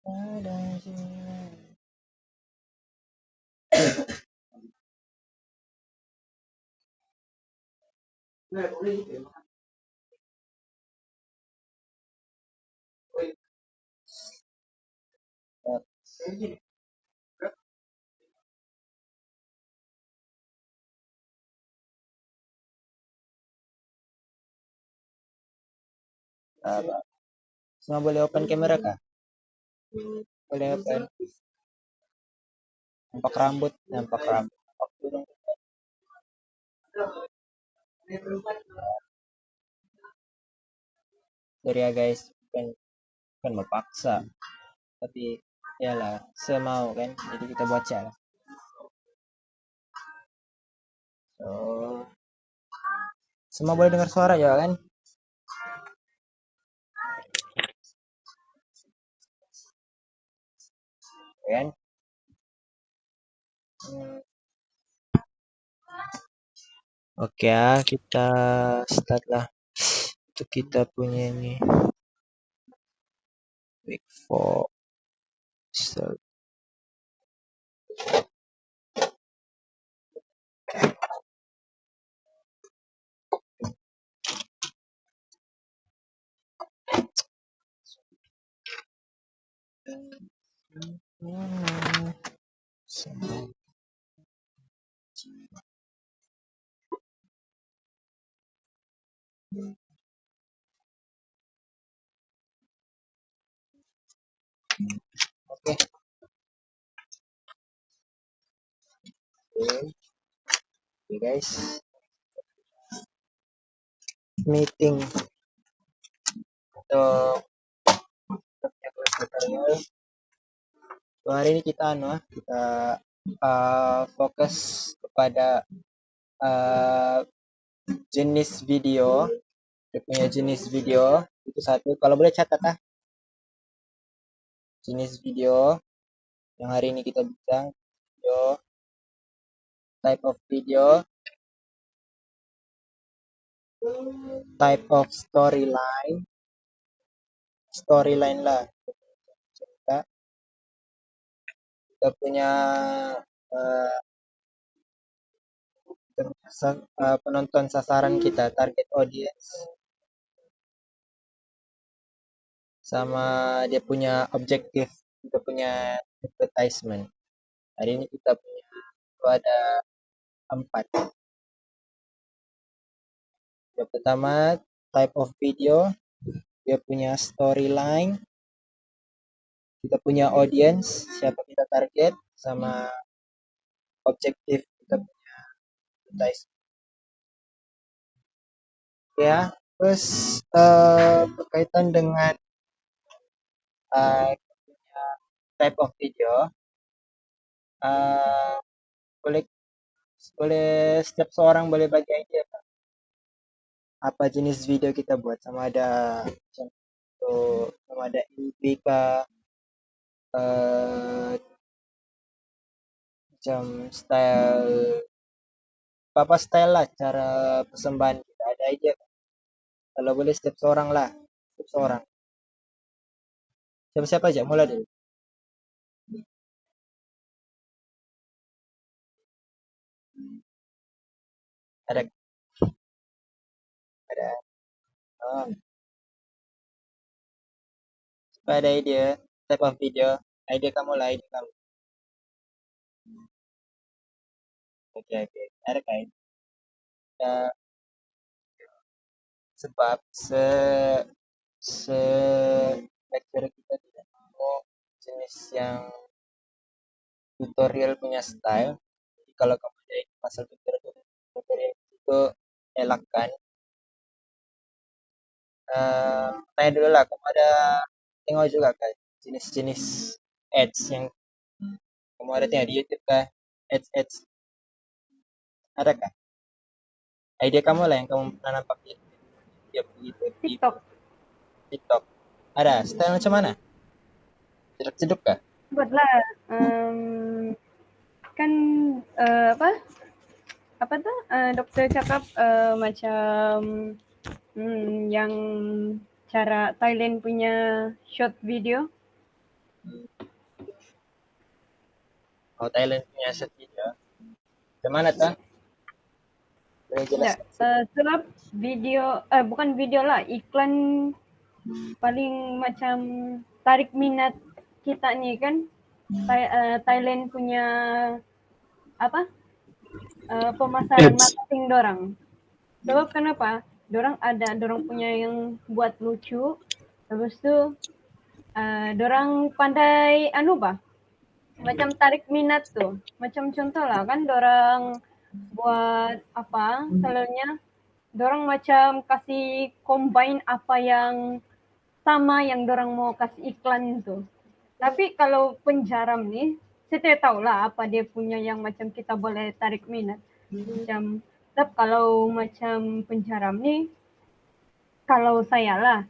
Ada jiwa. Semua boleh open kamera kah? Boleh open. Nampak rambut, nampak rambut. Nampak burung. Sorry ya guys, kan memaksa. Tapi yalah, semau kan. Jadi kita baca lah. So, semua boleh dengar suara ya kan? Kan? Oke ya, kita start lah. Itu kita punya ini. Week 4. Start. Oke. Oke guys. Meeting. Untuk tutorial. So, hari ini kita fokus kepada jenis video. Dia punya jenis video itu satu. Kalau boleh catat lah. Jenis video yang hari ini kita bincang. Video, type of video, type of storyline lah. Kita punya penonton sasaran kita, target audience, sama dia punya objektif, kita punya advertisement. Hari ini kita punya itu ada 4. Yang pertama, type of video, dia punya storyline, kita punya audience, siapa kita target, sama objektif kita punya advertisement. Ya, terus berkaitan dengan type of video, boleh setiap seorang boleh bagi idea apa jenis video kita buat, sama ada indie kah, macam style apa style lah, cara persembahan kita, ada idea kan? Kalau boleh setiap seorang lah, setiap seorang, siapa aja mulai dulu. Ada oh, supaya ada ide type of video, ide kamu lah, ide kamu. Oke, ada kan? Sebab lecturer kita tidak mau jenis yang tutorial punya style. Jadi kalau kamu ada pasal tutorial itu elakkan. Tanya dulu lah, kamu ada tengok juga kan jenis-jenis ads yang kamu ada tengok di YouTube kah? Ads ada kan? Idea kamu lah yang kamu pernah nampak di TikTok. Ada style macam mana? Ceduk-ceduk kah? Buatlah kan apa tuh dokter cakap macam yang cara Thailand punya short video Oh, Thailand punya set video. Gimana tuh? Boleh Ya, jelaskan sedikit? sebab video, bukan video lah, iklan paling macam tarik minat kita nih kan. Thailand punya apa? Pemasaran Ads. marketing dorang. Sebab kenapa? Dorang punya yang buat lucu. Habis tu dorang pandai macam tarik minat tuh. Macam contoh lah kan dorang buat apa selalunya dorang macam kasih combine apa yang sama yang dorang mau kasih iklan itu. Tapi kalau penjaram nih, saya tidak tahu lah apa dia punya yang macam kita boleh tarik minat. Macam, tapi kalau macam penjaram nih, kalau saya lah,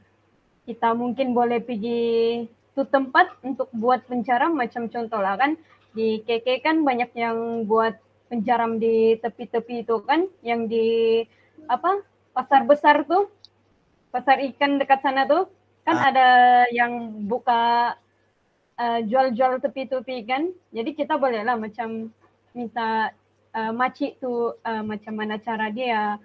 kita mungkin boleh pergi tu tempat untuk buat penjaram macam contoh lah kan. Di KK kan banyak yang buat penjaram di tepi-tepi itu kan, yang di apa pasar besar tuh, pasar ikan dekat sana tuh, kan ada yang buka jual-jual tepi-tepi kan. Jadi kita boleh lah macam minta makcik tu macam mana cara dia,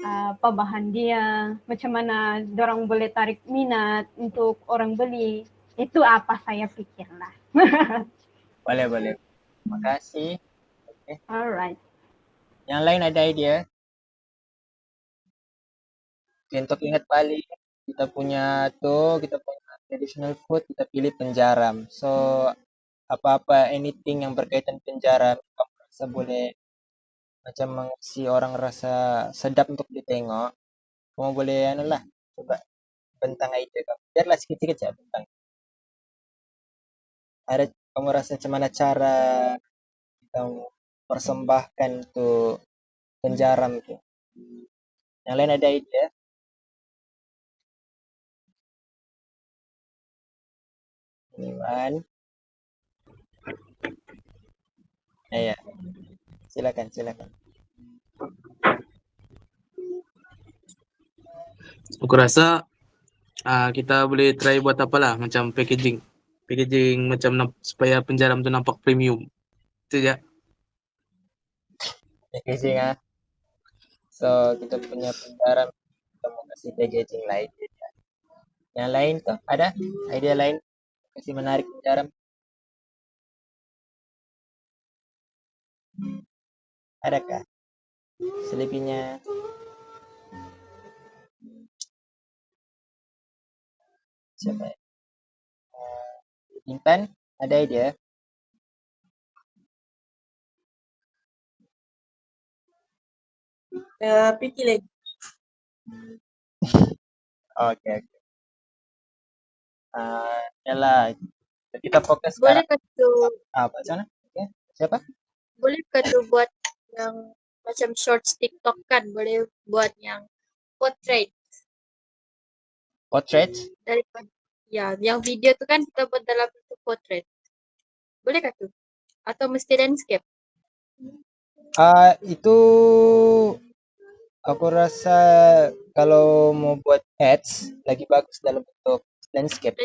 apa bahan dia, macam mana dorang boleh tarik minat untuk orang beli. Itu apa saya pikir lah. Boleh, boleh. Makasih. Oke. Alright. Yang lain ada ide? Untuk ingat balik kita punya traditional food, kita pilih penjaram. So apa-apa anything yang berkaitan penjaram, kamu rasa boleh macam mengisi orang rasa sedap untuk ditengok, kamu boleh anu lah, coba bentang ide kamu. Biarlah sedikit-sedikit ya bentang. Ada kamu rasa macam mana cara kamu persembahkan tuh penjaram tuh. Yang lain ada ide? Iwan. Ya, silakan. Aku rasa kita boleh try buat apalah macam packaging macam supaya penjaram tu nampak premium. Itu ya. Packaging ah. So kita punya penjaram, kita mau kasih packaging lain. Yang lain tuh ada ide lain kasih menarik penjaram? Adakah? Selebihnya siapa ya? Intan, ada ide? Pikir lagi. Oke. Yalah, kita fokus Boleh sekarang. ke tu, Apa sana? Oke. Siapa? boleh ke tu buat yang macam shorts TikTok kan, boleh buat yang portrait Portrait? daripada ya, yang video tu kan kita buat dalam bentuk portrait. Boleh ke tu? Atau mesti landscape? Itu aku rasa kalau mau buat ads lagi bagus dalam bentuk landscape.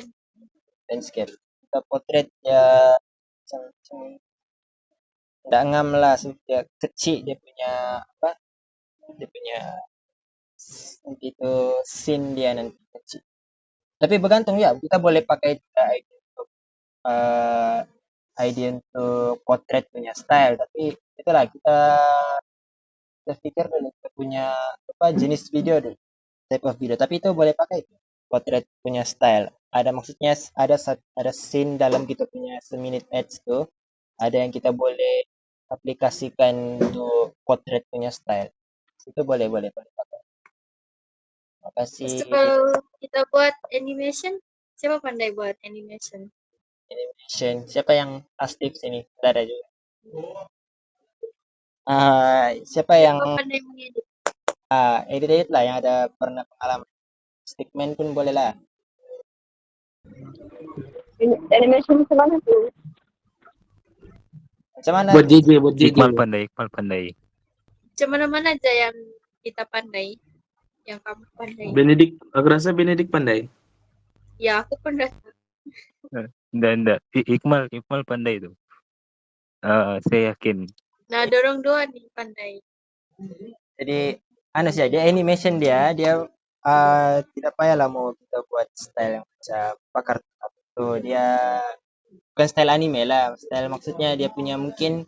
Kita potret ya macam nggak ngam lah, dia kecil dia punya apa? Dia punya gitu scene dia nanti kecil. Tapi bergantung ya, kita boleh pakai juga uh, idea untuk potret punya style. Tapi itulah kita pikir dulu kita punya apa jenis video dulu, type of video. Tapi itu boleh pakai potret punya style. Ada maksudnya ada scene dalam kita punya seminute ads tuh. Ada yang kita boleh aplikasikan untuk potret punya style. Itu boleh pakai. Lepas tu Makasih kalau kita buat animation, siapa pandai buat animation? animation. Siapa yang aktif sini? Ada juga. Siapa yang Siapa pandai mengedit? edit lah yang ada pernah pengalaman. Stickman pun boleh lah. Animation macam mana tu? Macam mana? Buat JJ. Iqmal pandai. Macam mana-mana aja yang kita pandai, yang kamu pandai. Aku rasa Benedict pandai. Ya, aku pun rasa. Enggak. Iqmal pandai tuh. Saya yakin. Nah, dorong dua nih pandai. Jadi sih dia animation dia tidak payah lah mau kita buat style yang macam pakar tuh dia bukan style anime lah, style maksudnya dia punya mungkin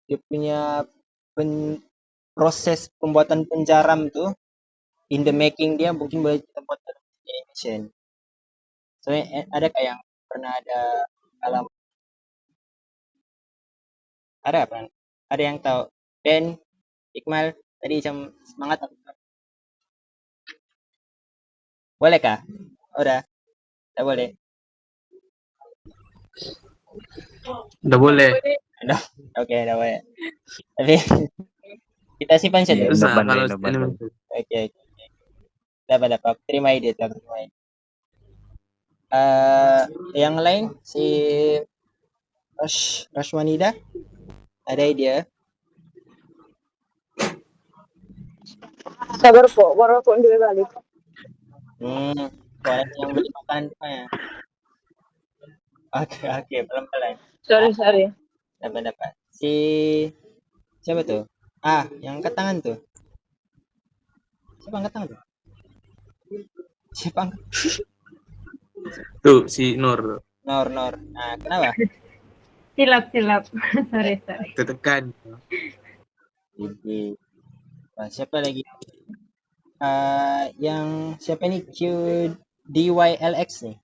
dia punya proses pembuatan penjaram tuh in the making dia mungkin boleh kita buat dalam animation. Soalnya ada kayak yang pernah ada alam ada apa? Ada yang tahu? Dan Iqmal tadi jam semangat apa? Boleh kah? Udah, tidak boleh. Udah boleh. Boleh. Oke, tidak boleh. Tapi kita simpan saja. Nggak Susah pandai, kalau nggak pandai. animasi. Oke. Dapat dapat. Terima ide, terima ide. Yang lain si Rashwanida ada ide? Sabar po, baru po hindi balik. Soalnya yang beli makanan ya. Oke, pelan-pelan. Sorry. Dapat. Si siapa tuh? Yang angkat tangan tuh. Siapa angkat tangan tuh? Siapa angkat? Tuh si Nur Nor. Nah, kenapa? Silap. sorry. tetekan. Jadi, siapa lagi? Yang siapa nih QDYLX nih?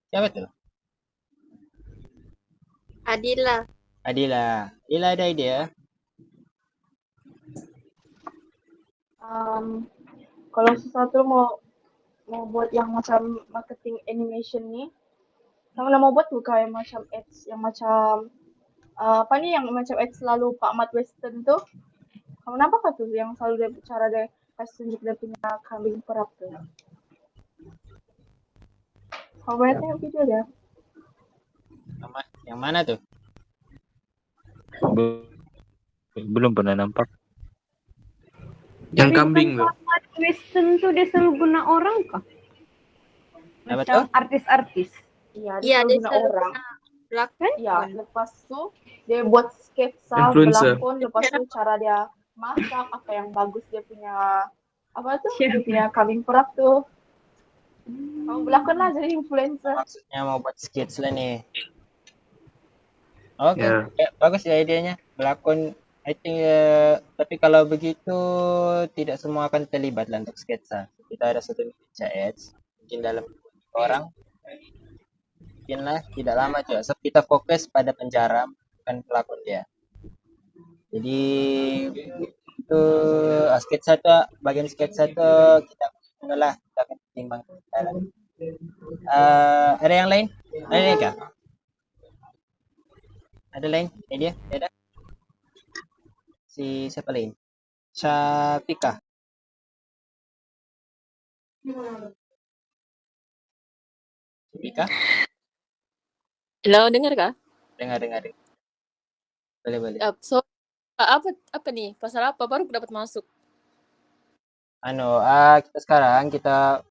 Siapa tuh? Adila. Adila ada ide? Kalau sesuatu mau buat yang macam marketing animation nih, kamu mau buat tuh kayak macam ads yang macam apa nih yang macam ads selalu Pak Mat Western tuh. Kamu nampak kan tuh yang selalu dia cara dia kasih tunjuk dia punya kambing perap tuh. Kamu boleh tengok video dia. Yang mana tuh? Belum pernah nampak. Yang kambing tuh. Pak Western tuh dia selalu guna orang kah? Apa Macam tuh? artis-artis. Iya, Iya, dia dia selalu guna selalu orang. belakang. Iya, lepas tuh dia buat sketsa Influencer. belakon, lepas tuh cara dia masak, apa yang bagus dia punya apa tuh? Siapa? Dia punya kambing perap tuh. Kamu belakon lah jadi influencer. Maksudnya mau buat skits lah nih. Oke, Ya. bagus ya idenya. Belakon, I think tapi kalau begitu tidak semua akan terlibat lah untuk sketsa. Kita ada satu meja ads, mungkin dalam orang, mungkin lah tidak lama juga. So, kita fokus pada penjara, bukan pelakon dia. Jadi itu sketsa tuh, bagian sketsa tuh kita akan timbang. Ada yang lain? Ada yang kah? Ada lain? Ini dia? Ada? Si siapa lain? Syafika. Syafika? Halo, dengar kah? Dengar. Boleh. Apa nih? Pasal apa? Baru aku dapat masuk. Kita sekarang kita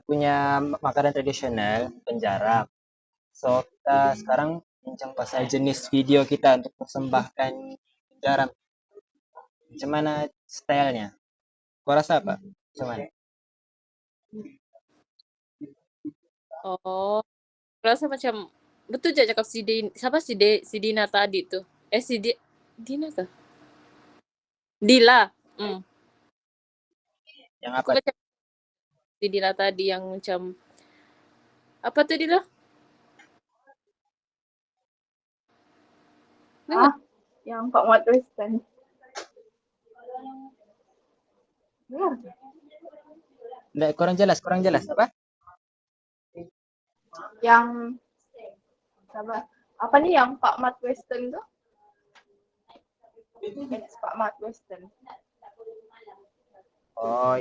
punya makanan tradisional penjara. So kita sekarang bincang pasal jenis video kita untuk persembahkan penjara. Macam mana stylenya? Kau rasa apa? Macam mana? Oh, rasa macam betul aja cakap siapa si Dina tadi tuh. Dina kah? Dila. Yang Aku apa? baca si Dila tadi yang macam apa tuh Dila? Yang Pak Mat Western. Dengar. Nggak, kurang jelas. Apa? Yang apa nih yang Pak Mat Western tuh? It's Pak Mat Western. Oh,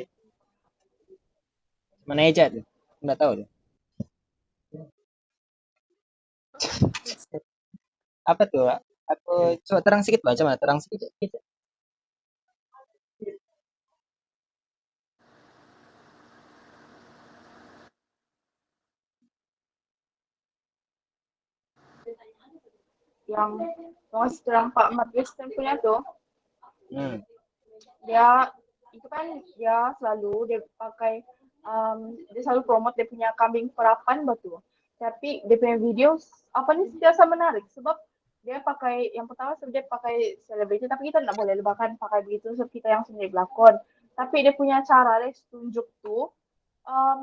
mana aja tuh? Nggak tahu tuh. Apa tuh? Aku coba terang sedikit baca mana? Terang sedikit. yang sekarang Pak Mat Western punya tuh, Hmm. dia itu kan dia pakai dia selalu promote dia punya kambing perapan batu. Tapi dia punya video apa nih biasa menarik sebab dia pakai yang pertama dia pakai selebriti tapi kita tidak boleh bahkan pakai begitu sebab kita yang sendiri belakon. Tapi dia punya cara dia tunjuk tuh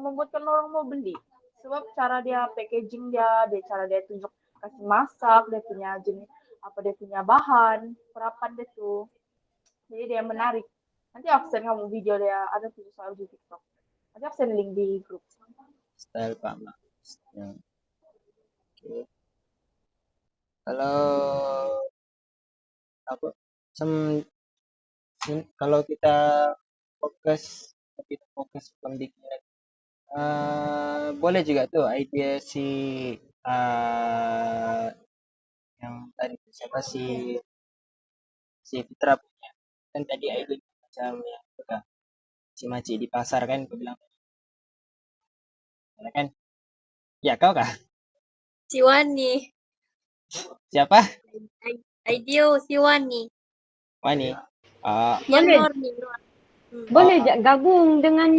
membuatkan orang mau beli sebab cara dia packaging dia cara dia tunjuk kasih masak dia punya jenis apa dia punya bahan perapan dia tuh jadi dia menarik nanti aku send kamu video dia ada tuh selalu di TikTok nanti aku send link di grup Style Pak Mat. Ya. Oke. Kalau apa kalau kita fokus pendidikan boleh juga tuh ide si yang tadi siapa si Fitra punya kan tadi ide macam yang udah si Maci di pasar kan gue bilang ya kan ya kau kah Si Wani. siapa Ideo si Wani. Wani Yang Boleh. Norni. Boleh gabung dengan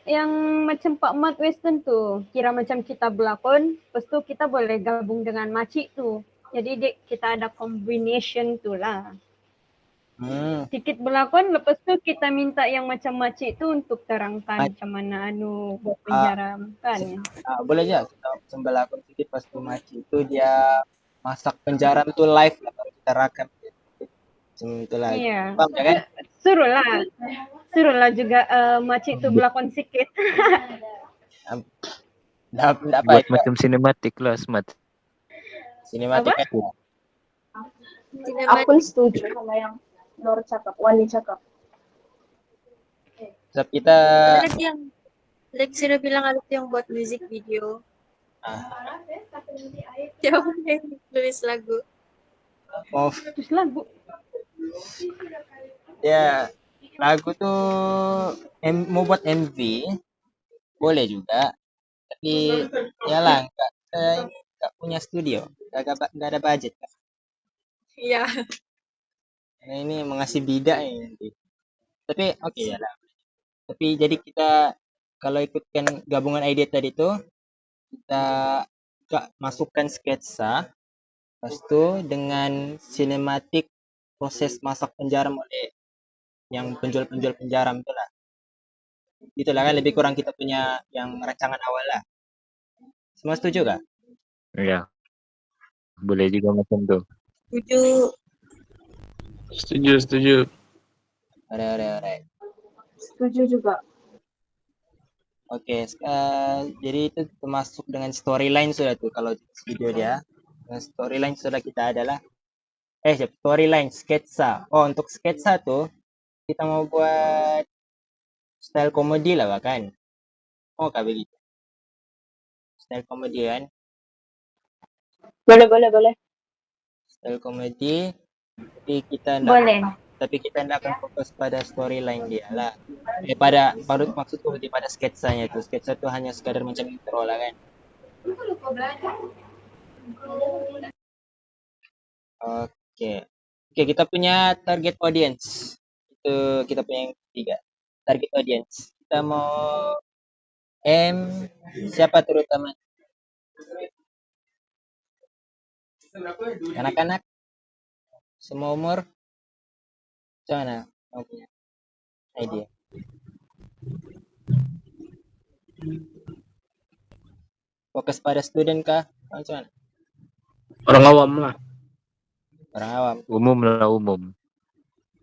yang macam Pak Mat Western tu. Kira macam kita berlakon, lepas tu kita boleh gabung dengan makcik tu. Jadi kita ada combination tu lah. Sikit berlakon, lepas tu kita minta yang macam makcik tu untuk terangkan macam mana buat penjara kan. boleh je kita sembel akun sedikit pas tu Maci itu dia masak penjara tu live lah baru kita rakam itu lah Iya. paham ya kan Suruhlah juga makcik tu berlakon sikit. Nggak apa Buat juga. macam sinematik lah, Smart. Sinematik Apa? kan aku setuju sama yang Nor cakap Wani cakap sebab kita Ada lagi yang sudah bilang ada tuh yang buat music video. Siapa yang tulis lagu? mau Terus lagu. ya lagu tuh mau buat MV boleh juga tapi ya lah nggak punya studio nggak ada budget kan. Iya. Nah, ini mengasih bidak ya nanti tapi oke ya lah tapi jadi kita kalau ikutkan gabungan ide tadi tuh kita masukkan sketsa lepas itu dengan sinematik proses masak penjara oleh yang penjual-penjual penjara itulah itulah kan lebih kurang kita punya yang rancangan awal lah semua setuju gak? Iya. Boleh juga macam tuh. Setuju. Alright. setuju juga Oke, jadi itu termasuk dengan storyline sudah tuh kalau video dia. Dengan storyline sudah kita adalah storyline sketsa. Oh, untuk sketsa tuh kita mau buat style komedi lah bahkan. Oh, kayak begitu. Style komedi kan. boleh Style komedi tapi kita tidak akan fokus pada storyline dia lah. Maksudku pada sketsanya itu. Sketsa itu hanya sekadar macam intro lah kan. Oke, kita punya target audience. Itu kita punya yang ketiga. Target audience. Kita mau siapa terutama? Anak-anak? Semua umur? Mana? Mau punya idea? Fokus pada student kah? Macam mana? Orang awam lah. Orang awam. Umum.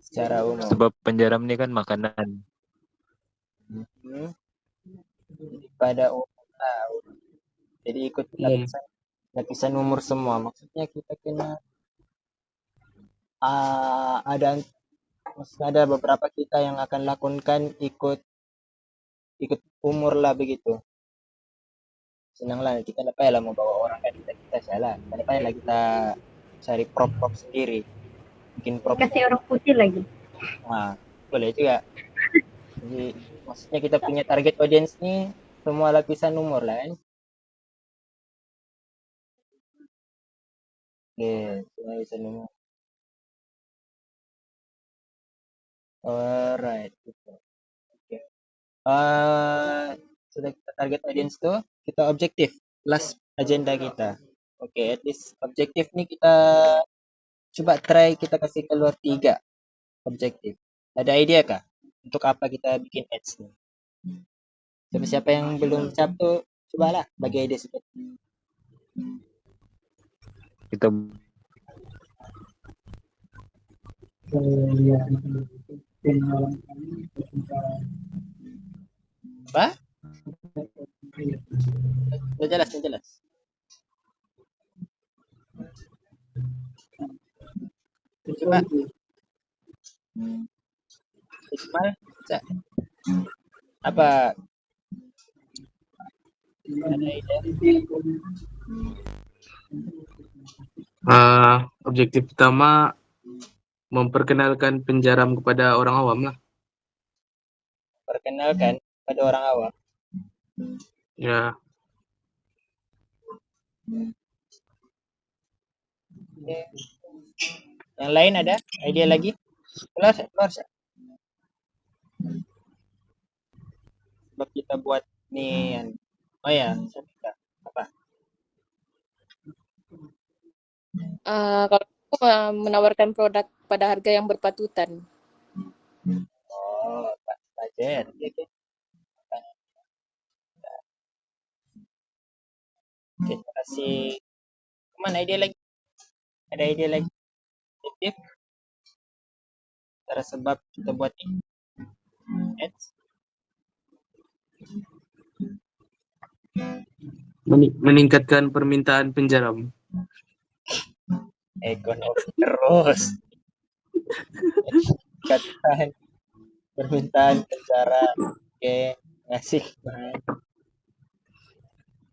Secara umum. Sebab penjaram ini kan makanan. Pada umum lah. Jadi ikut lapisan umur semua. Maksudnya kita kena ada beberapa kita yang akan lakukan ikut umur lah begitu. Senang lah kita dapat lah mau bawa orang kan kita salah. Dapat lah kita cari prop sendiri. Bikin prop. Kasih orang putih lagi. Nah, boleh juga. Jadi maksudnya kita punya target audience nih semua lapisan umur lah kan. Oke, cuma bisa nemu. Alright, gitu. Oke. Sudah kita target audience tuh, kita objektif. Last agenda kita. Oke, at least objektif nih kita coba try kita kasih keluar 3 objektif. Ada ide kah? Untuk apa kita bikin ads nih? Siapa yang belum satu, cobalah bagi ide seperti Kita apa? Udah jelas, udah jelas. Coba. Ismail, apa ada ide? Objektif pertama memperkenalkan penjaram kepada orang awam lah. Perkenalkan pada orang awam. Ya, Oke. Yang lain ada ide lagi? Keluar, keluar. Sebab kita buat nih. Oh ya, apa? Kalau aku menawarkan produk pada harga yang berpatutan. Oh, budget. Oke. Oke, terima kasih. Kemana ide lagi? Ada ide lagi? Objektif? Cara sebab kita buat ads? meningkatkan permintaan penjaram. Ekonomi terus. Meningkatkan permintaan penjara. Oke, ngasih.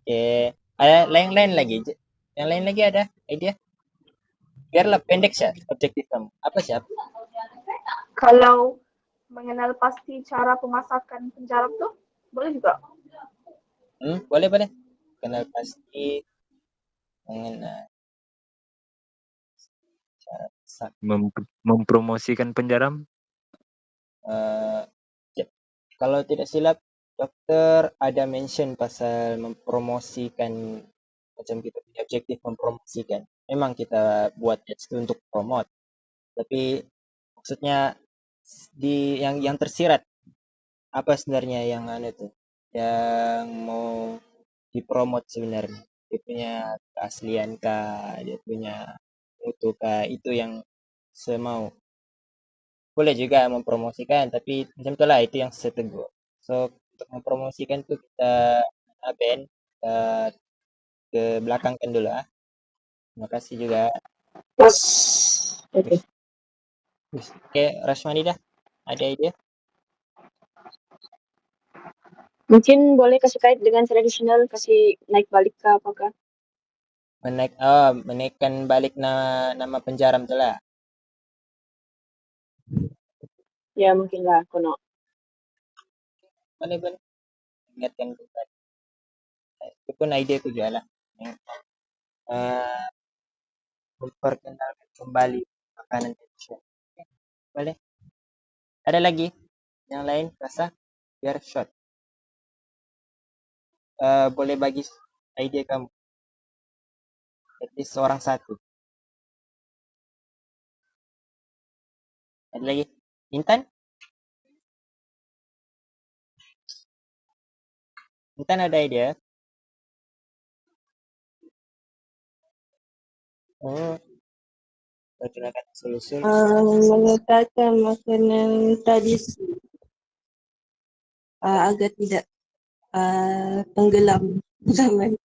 Oke, ada lain-lain lagi. Yang lain lagi ada ide? Biarlah pendek sih objektif kamu. Apa sih? Kalau mengenal pasti cara pemasakan penjara tuh boleh juga. Boleh boleh. Kenal pasti mengenal cara masak. mempromosikan penjaram. Ya. Kalau tidak silap, dokter ada mention pasal mempromosikan macam kita punya objektif mempromosikan. Memang kita buat ads itu untuk promote, tapi maksudnya di yang tersirat apa sebenarnya yang tuh yang mau dipromot sebenarnya, dia punya keaslian kah, dia punya mutu kah, itu yang semau. Boleh juga mempromosikan, tapi macam itulah itu yang saya tegur. So untuk mempromosikan tuh kita band kita ke belakangkan dulu ah. Terima kasih juga. Oke. Oke, Rashmani dah ada ide? Mungkin boleh kasih kait dengan tradisional, kasih naik balik ke apakah? Menaikkan balik nama penjara betul lah. Ya mungkin lah kono. Boleh. Ingatkan kita. Itu pun ide itu juga lah. Memperkenalkan kembali makanan tradisional. Boleh. Ada lagi yang lain rasa biar short. Boleh bagi ide kamu. At least seorang satu. Ada lagi? Intan? Intan ada ide? Oh, perkenalkan solusi. Mengekalkan makanan tradisi agar tidak tenggelam zaman.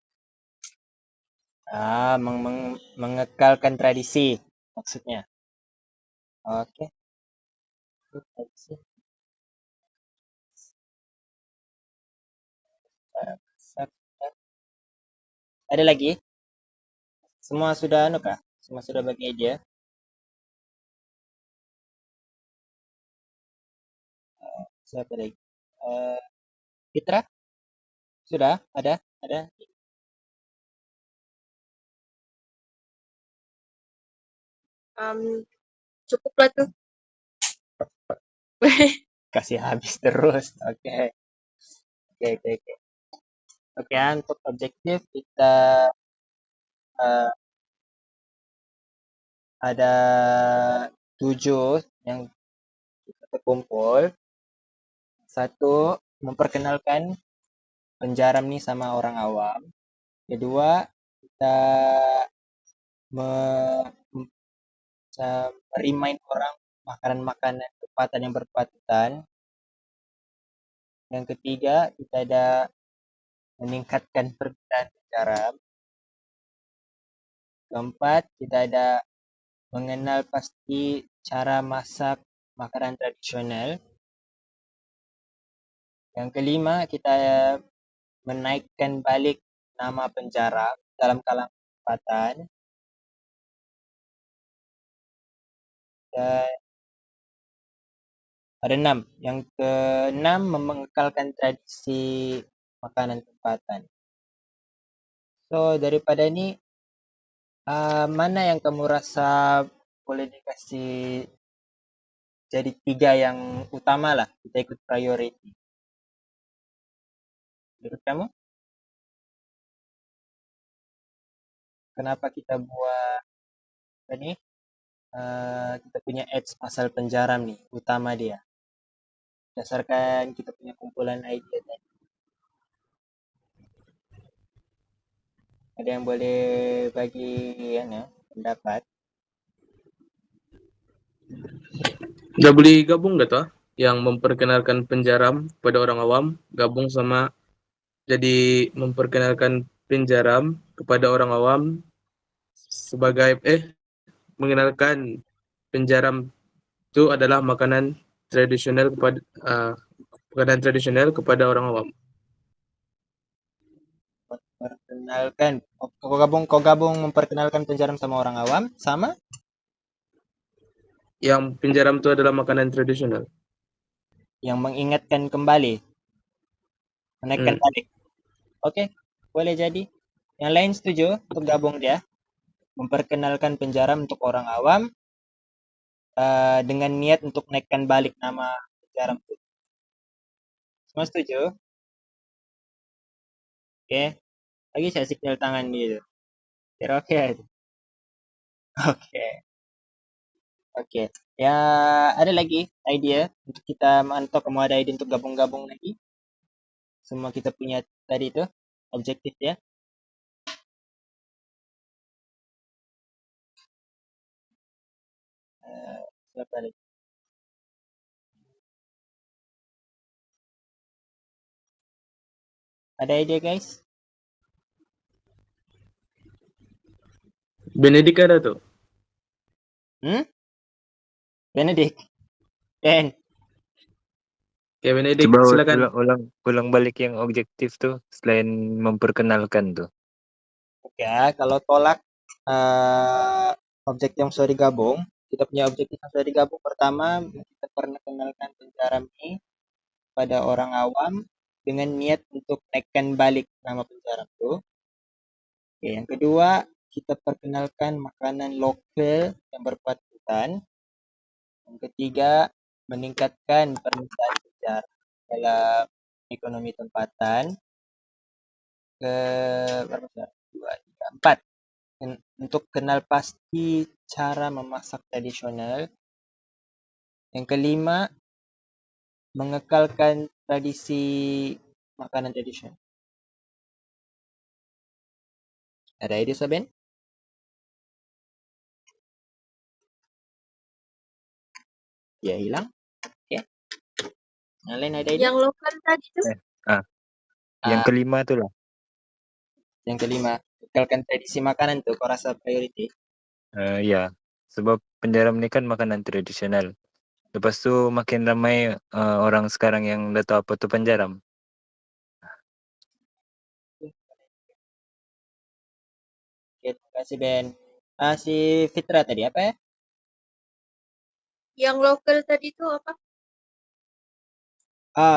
Mengekalkan tradisi maksudnya. Oke. Tradisi. Ada lagi? Semua sudah kah? Semua sudah bagi ide? Siapa lagi? Fitra? Sudah? Ada? Cukuplah tuh. Kasih habis terus. Oke. Oke, untuk objektif kita ada 7 yang kita terkumpul. Satu, memperkenalkan penjaram nih sama orang awam. Kedua, kita remind orang makanan-makanan tempatan yang berpatutan. Yang ketiga, kita ada meningkatkan permintaan penjaram. Keempat, kita ada mengenal pasti cara masak makanan tradisional. Yang kelima, kita menaikkan balik nama penjara dalam kalangan tempatan. Dan ada 6. Yang ke-6, mengekalkan tradisi makanan tempatan. So, daripada ini, mana yang kamu rasa boleh dikasih jadi 3 yang utama lah, kita ikut priority. Menurut kamu? Kenapa kita buat ini? Kita punya ads pasal penjaram nih, utama dia. Berdasarkan kita punya kumpulan idea tadi. Ada yang boleh bagi pendapat? Nggak boleh gabung gak tuh? Yang memperkenalkan penjaram pada orang awam, gabung sama jadi memperkenalkan penjaram kepada orang awam sebagai mengenalkan penjaram itu adalah makanan tradisional kepada orang awam. Memperkenalkan, kau gabung memperkenalkan penjaram sama orang awam sama Yang penjaram itu adalah makanan tradisional. yang mengingatkan kembali, menaikkan balik. Oke, boleh jadi. Yang lain setuju untuk gabung dia, memperkenalkan penjaram untuk orang awam dengan niat untuk naikkan balik nama penjaram itu. Semua setuju? Oke, lagi saya signal tangan gitu. Kira oke. Oke. Ya, ada lagi idea untuk kita mantau kamu ada ide untuk gabung-gabung lagi. Semua kita punya tadi itu objektif ya. Siapa lagi? Ada ide guys? Benedik ada tuh. Benedict. Ben. Oke, Benedik, Coba silakan. ulang balik yang objektif tuh selain memperkenalkan tuh. Oke, kalau tolak objek yang sudah digabung, kita punya objektif yang sudah digabung. Pertama, kita pernah kenalkan penjaram ini pada orang awam dengan niat untuk naikkan balik nama penjaram itu. Oke, yang kedua, kita perkenalkan makanan lokal yang berpatutan. Yang ketiga, meningkatkan permintaan penjara dalam ekonomi tempatan. Empat, untuk kenal pasti cara memasak tradisional. Yang kelima, mengekalkan tradisi makanan tradisional. Ada ide Saben? Ya hilang. Oke. Yang lain ada ide? Yang lokal tadi tuh. Yang kelima tuh lah. Yang kelima, mengekalkan tradisi makanan tuh, kau rasa priority? Ya, sebab penjaram ini kan makanan tradisional. Lepas tu makin ramai orang sekarang yang udah tahu apa tuh penjaram. Oke, terima kasih Ben. Si Fitra tadi apa ya? Yang lokal tadi tuh apa?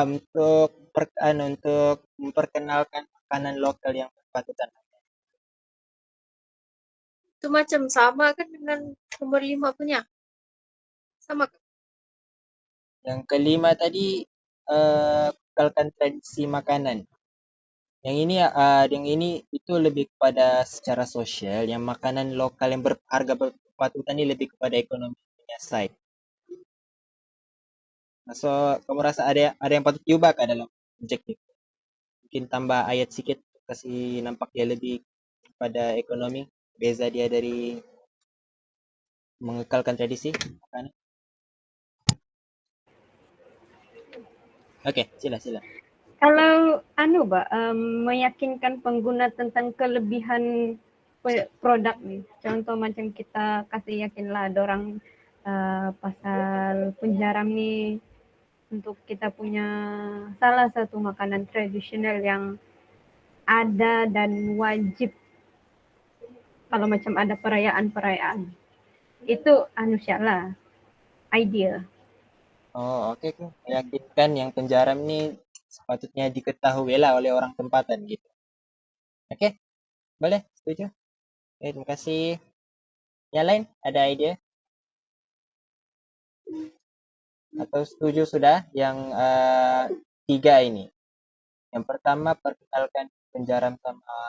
Untuk untuk memperkenalkan makanan lokal yang berpatutan. Itu Itu macam sama kan dengan nomor 5 punya? Sama kan? Yang kelima tadi kekalkan tradisi makanan. Yang ini itu lebih kepada secara sosial. Yang makanan lokal yang berharga berpatutan ini lebih kepada ekonomi punya side. So, kamu rasa ada yang patut diubah kah dalam objektif? Mungkin tambah ayat sedikit kasih nampak dia lebih pada ekonomi, beza dia dari mengekalkan tradisi makanan. Oke, sila. Kalau meyakinkan pengguna tentang kelebihan produk nih. Contoh macam kita kasih yakinlah dorang pasal penjaram nih untuk kita punya salah satu makanan tradisional yang ada dan wajib kalau macam ada perayaan-perayaan. Itu lah idea. Oh, oke. Meyakinkan yang penjaram ini sepatutnya diketahui lah oleh orang tempatan gitu. Oke, boleh, setuju. Oke, terima kasih. Yang lain ada ide? Atau setuju sudah yang 3 ini? Yang pertama, perkenalkan penjaram sama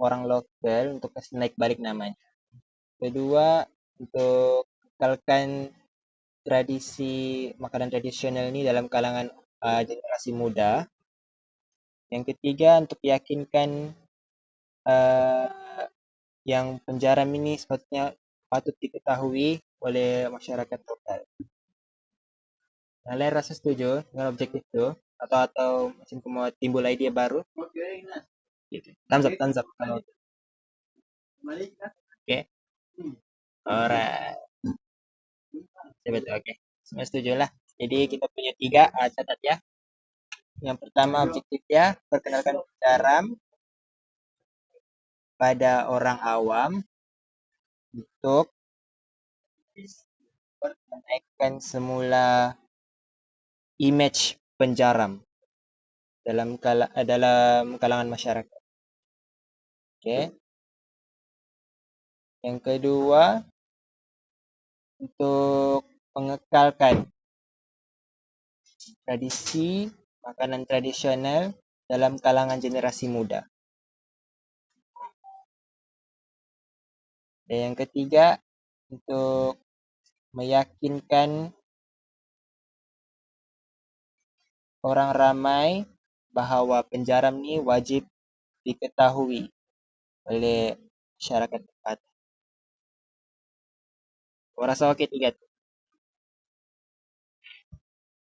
orang lokal untuk kasih naik balik namanya. Kedua, untuk kekalkan tradisi makanan tradisional ini dalam kalangan generasi muda. Yang ketiga, untuk yakinkan yang penjaram ini sepatutnya patut diketahui oleh masyarakat lokal. Yang lain rasa setuju dengan objektif itu atau macam mau timbul ide baru? Gitu. Thumbs up. Oke. Alright. Oke. Semua setuju lah. Jadi kita punya 3, catat ya. Yang pertama objektifnya perkenalkan penjaram pada orang awam untuk menaikkan semula image penjaram dalam kalangan masyarakat. Oke. Yang kedua, untuk mengekalkan tradisi makanan tradisional dalam kalangan generasi muda. Dan yang ketiga, untuk meyakinkan orang ramai bahwa penjaram ini wajib diketahui oleh masyarakat tempat. Kau rasa oke 3 tu?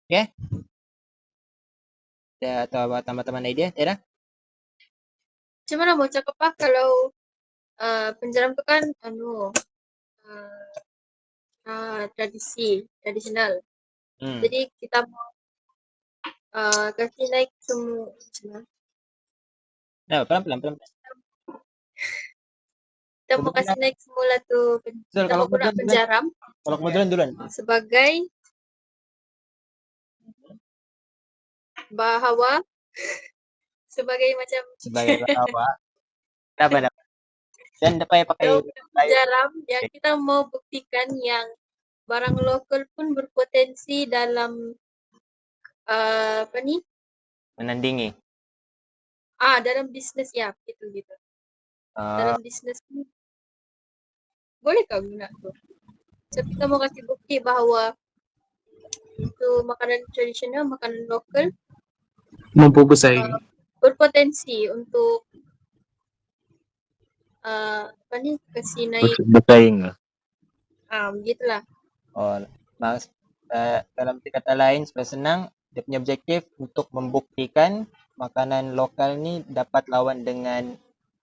Oke? Ada atau teman-teman idea? Tidak? Macam mana mau cakap kalau penjaram tu kan tradisional. Jadi kita mau kasih naik semua. Nah, pelan-pelan. Kita mau kasih naik semula tu kita mau guna penjaram. Kalau kemudian duluan. Sebagai bahwa sebagai bahwa dapat. Dan dapat pakai penjaram yang kita mau buktikan yang barang lokal pun berpotensi dalam menandingi. Dalam bisnes ya, gitu. Dalam bisnes ni boleh kah guna tu? So kita mau kasih bukti bahawa itu makanan tradisional, makanan lokal mampu bersaing. Berpotensi untuk kasih naik Bersaing lah. Begitulah. Dalam kata lain supaya senang, dia punya objektif untuk membuktikan makanan lokal ni dapat lawan dengan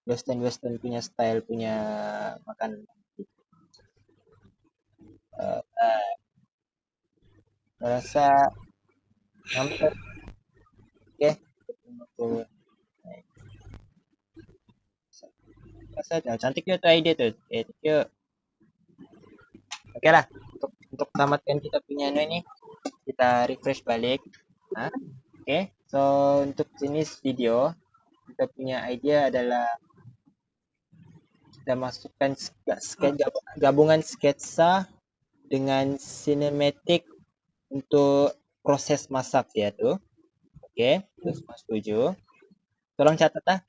western punya style punya makanan. Rasa nampak. Oke. Rasa cantik juga tu idea tu. Oke lah. Untuk tamatkan kita punya ini, kita refresh balik. Oke. So untuk jenis video, kita punya idea adalah kita masukkan gabungan sketsa dengan sinematik untuk proses masak dia tuh. Oke, terus semua setuju. Tolong catat lah.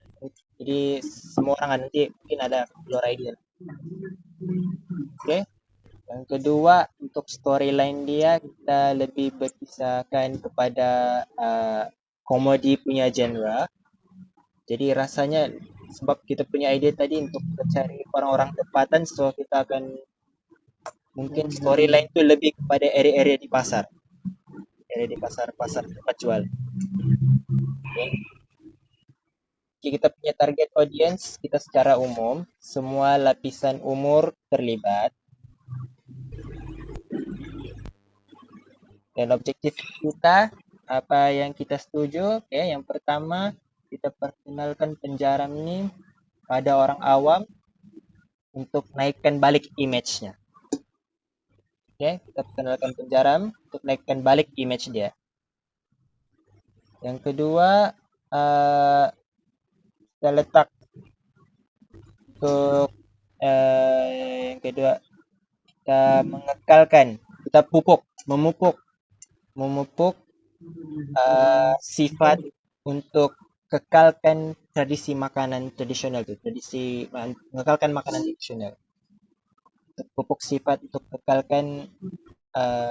Jadi semua orang nanti mungkin ada keluar idea. Oke. Yang kedua, untuk storyline dia kita lebih berkisahkan kepada komedi punya genre. Jadi rasanya sebab kita punya ide tadi untuk mencari orang-orang tempatan, so kita akan mungkin storyline itu lebih kepada area-area di pasar. Area di pasar tempat jual. Okay. Kita punya target audience kita secara umum, semua lapisan umur terlibat. Dan objektif kita, apa yang kita setuju, yang pertama, kita perkenalkan penjara ini pada orang awam untuk naikkan balik image-nya. Kita perkenalkan penjara untuk naikkan balik image dia. Yang kedua, kita letak untuk yang kedua, kita mengekalkan, kita memupuk sifat untuk kekalkan tradisi makanan tradisional itu, mengekalkan makanan tradisional. Pupuk sifat untuk kekalkan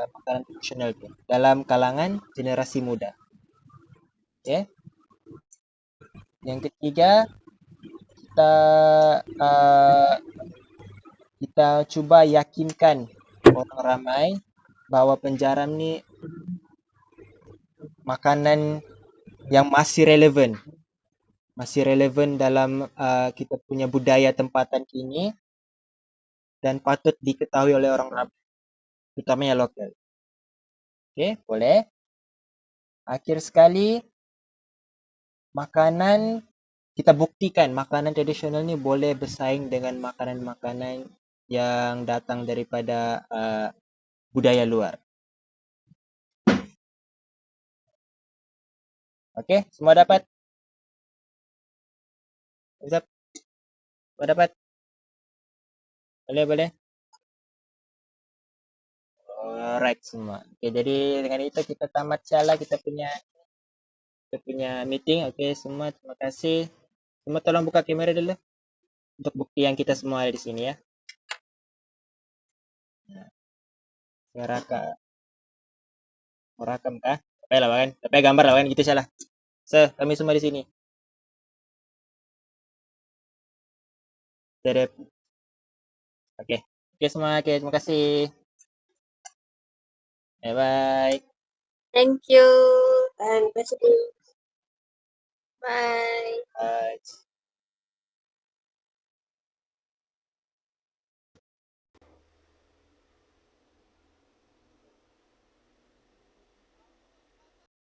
makanan tradisional itu dalam kalangan generasi muda. Yang ketiga, kita coba yakinkan orang ramai bahwa penjara ini makanan yang masih relevan dalam kita punya budaya tempatan kini dan patut diketahui oleh orang ramai, utamanya lokal. Boleh. Akhir sekali, makanan kita buktikan makanan tradisional ini boleh bersaing dengan makanan-makanan yang datang daripada budaya luar. Oke, semua dapat? Semua dapat? Boleh? Alright semua. Oke, jadi dengan itu kita tamat salah kita punya meeting. Oke, semua terima kasih. Semua tolong buka kamera dulu untuk bukti yang kita semua ada di sini ya. Merakam kah? Tapi gambar lah kan gitu salah. Kami semua di sini. Oke semua, terima kasih. Bye. Thank you. Dan Bye.